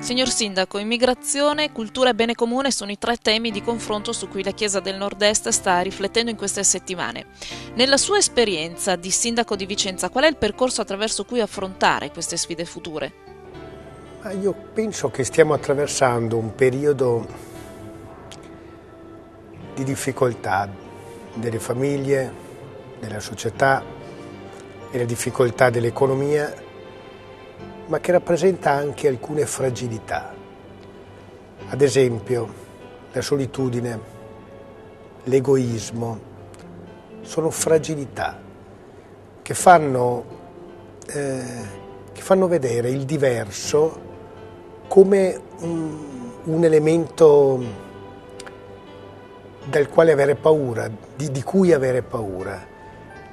Signor Sindaco, immigrazione, cultura e bene comune sono i tre temi di confronto su cui la Chiesa del Nord-Est sta riflettendo in queste settimane. Nella sua esperienza di Sindaco di Vicenza, qual è il percorso attraverso cui affrontare queste sfide future? Io penso che stiamo attraversando un periodo di difficoltà delle famiglie, della società e la difficoltà dell'economia, ma che rappresenta anche alcune fragilità. Ad esempio, la solitudine, l'egoismo, sono fragilità che fanno vedere il diverso come un elemento dal quale avere paura, di cui avere paura,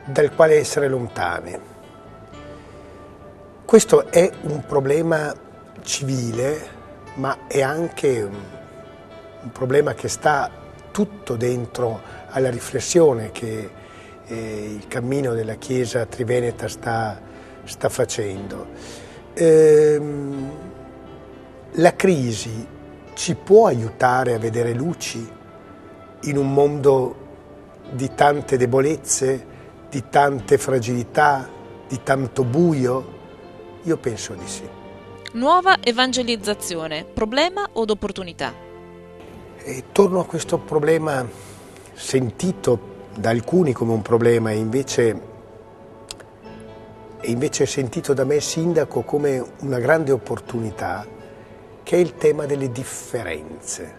dal quale essere lontani. Questo è un problema civile, ma è anche un problema che sta tutto dentro alla riflessione che il cammino della Chiesa Triveneta sta facendo. La crisi ci può aiutare a vedere luci in un mondo di tante debolezze, di tante fragilità, di tanto buio? Io penso di sì. Nuova evangelizzazione, problema od opportunità? E torno a questo problema sentito da alcuni come un problema e invece sentito da me sindaco come una grande opportunità, che è il tema delle differenze.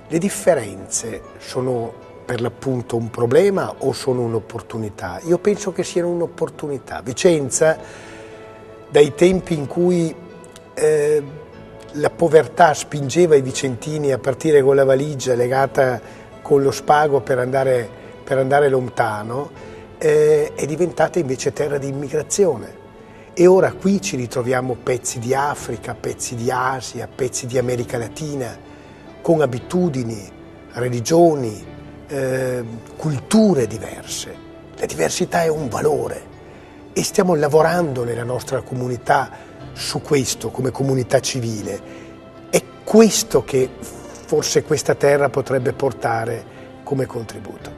Le differenze sono per l'appunto un problema o sono un'opportunità? Io penso che siano un'opportunità. Vicenza, dai tempi in cui la povertà spingeva i vicentini a partire con la valigia legata con lo spago per andare lontano, è diventata invece terra di immigrazione. E ora qui ci ritroviamo pezzi di Africa, pezzi di Asia, pezzi di America Latina, con abitudini, religioni, culture diverse. La diversità è un valore. E stiamo lavorando nella nostra comunità su questo, come comunità civile. È questo che forse questa terra potrebbe portare come contributo.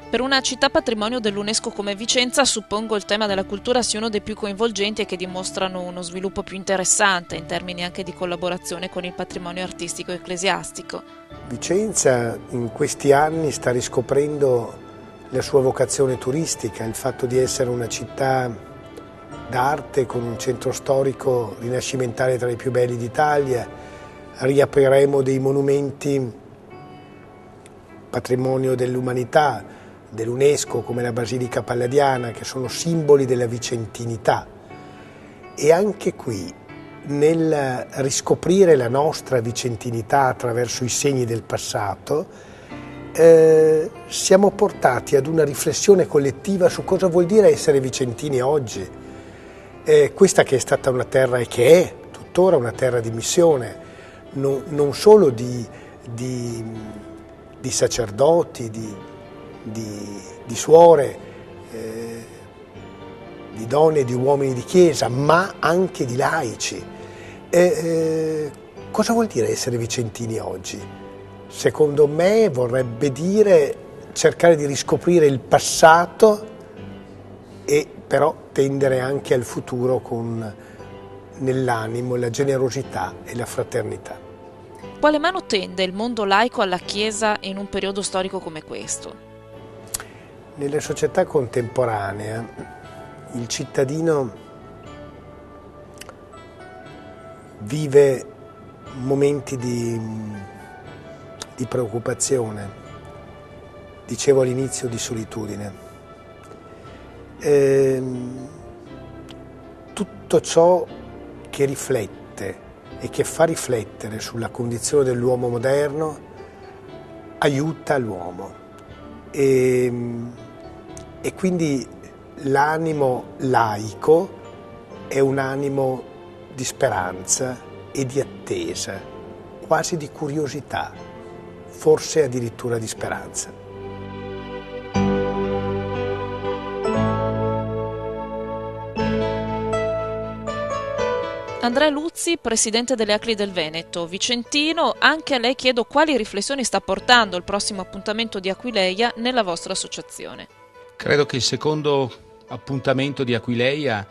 Per una città patrimonio dell'UNESCO come Vicenza, suppongo il tema della cultura sia uno dei più coinvolgenti e che dimostrano uno sviluppo più interessante in termini anche di collaborazione con il patrimonio artistico e ecclesiastico. Vicenza in questi anni sta riscoprendo la sua vocazione turistica, il fatto di essere una città d'arte con un centro storico rinascimentale tra i più belli d'Italia. Riapriremo dei monumenti patrimonio dell'umanità, dell'UNESCO, come la Basilica Palladiana, che sono simboli della vicentinità. E anche qui, nel riscoprire la nostra vicentinità attraverso i segni del passato, siamo portati ad una riflessione collettiva su cosa vuol dire essere vicentini oggi. Questa che è stata una terra e che è tuttora una terra di missione, non solo di sacerdoti, di suore, di donne e di uomini di chiesa, ma anche di laici. Cosa vuol dire essere vicentini oggi? Secondo me vorrebbe dire cercare di riscoprire il passato e però tendere anche al futuro con nell'animo la generosità e la fraternità. Quale mano tende il mondo laico alla Chiesa in un periodo storico come questo? Nella società contemporanea il cittadino vive momenti di preoccupazione, dicevo all'inizio di solitudine. Tutto ciò che riflette e che fa riflettere sulla condizione dell'uomo moderno aiuta l'uomo e quindi l'animo laico è un animo di speranza e di attesa, quasi di curiosità, forse addirittura di speranza. Andrea Luzzi, presidente delle ACLI del Veneto, vicentino, anche a lei chiedo quali riflessioni sta portando il prossimo appuntamento di Aquileia nella vostra associazione. Credo che il secondo appuntamento di Aquileia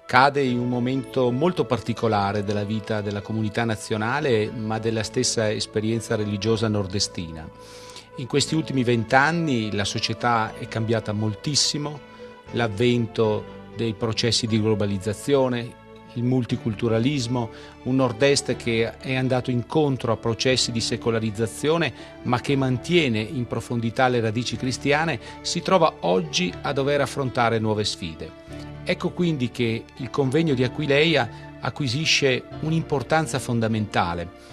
cade in un momento molto particolare della vita della comunità nazionale, ma della stessa esperienza religiosa nordestina. In questi ultimi 20 anni la società è cambiata moltissimo, l'avvento dei processi di globalizzazione, il multiculturalismo, un nord-est che è andato incontro a processi di secolarizzazione ma che mantiene in profondità le radici cristiane, si trova oggi a dover affrontare nuove sfide. Ecco quindi che il convegno di Aquileia acquisisce un'importanza fondamentale.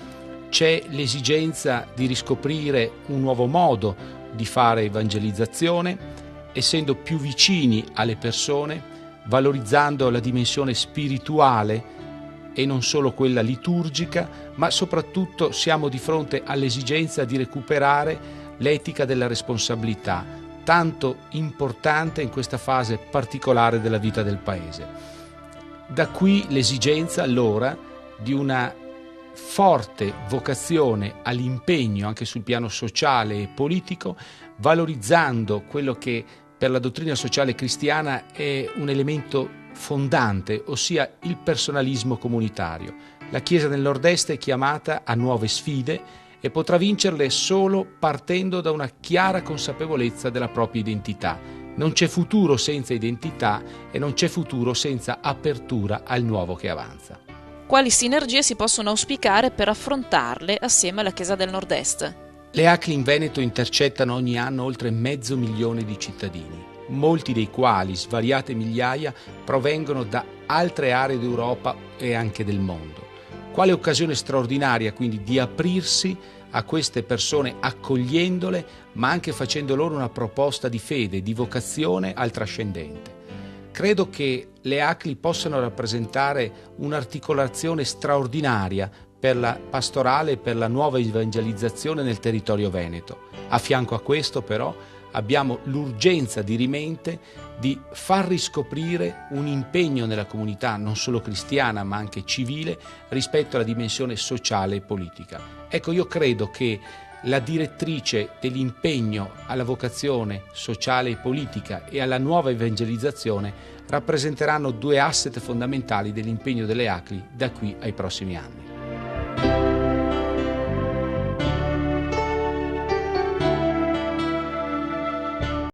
C'è l'esigenza di riscoprire un nuovo modo di fare evangelizzazione, essendo più vicini alle persone, valorizzando la dimensione spirituale e non solo quella liturgica, ma soprattutto siamo di fronte all'esigenza di recuperare l'etica della responsabilità, tanto importante in questa fase particolare della vita del Paese. Da qui l'esigenza allora di una forte vocazione all'impegno anche sul piano sociale e politico, valorizzando quello che per la dottrina sociale cristiana è un elemento fondante, ossia il personalismo comunitario. La Chiesa del Nord-Est è chiamata a nuove sfide e potrà vincerle solo partendo da una chiara consapevolezza della propria identità. Non c'è futuro senza identità e non c'è futuro senza apertura al nuovo che avanza. Quali sinergie si possono auspicare per affrontarle assieme alla Chiesa del Nord-Est? Le ACLI in Veneto intercettano ogni anno oltre 500.000 di cittadini, molti dei quali, svariate migliaia, provengono da altre aree d'Europa e anche del mondo. Quale occasione straordinaria quindi di aprirsi a queste persone accogliendole, ma anche facendo loro una proposta di fede, di vocazione al trascendente. Credo che le ACLI possano rappresentare un'articolazione straordinaria per la pastorale e per la nuova evangelizzazione nel territorio veneto. A fianco a questo però abbiamo l'urgenza dirimente di far riscoprire un impegno nella comunità non solo cristiana ma anche civile rispetto alla dimensione sociale e politica. Ecco, io credo che la direttrice dell'impegno alla vocazione sociale e politica e alla nuova evangelizzazione rappresenteranno due asset fondamentali dell'impegno delle ACLI da qui ai prossimi anni.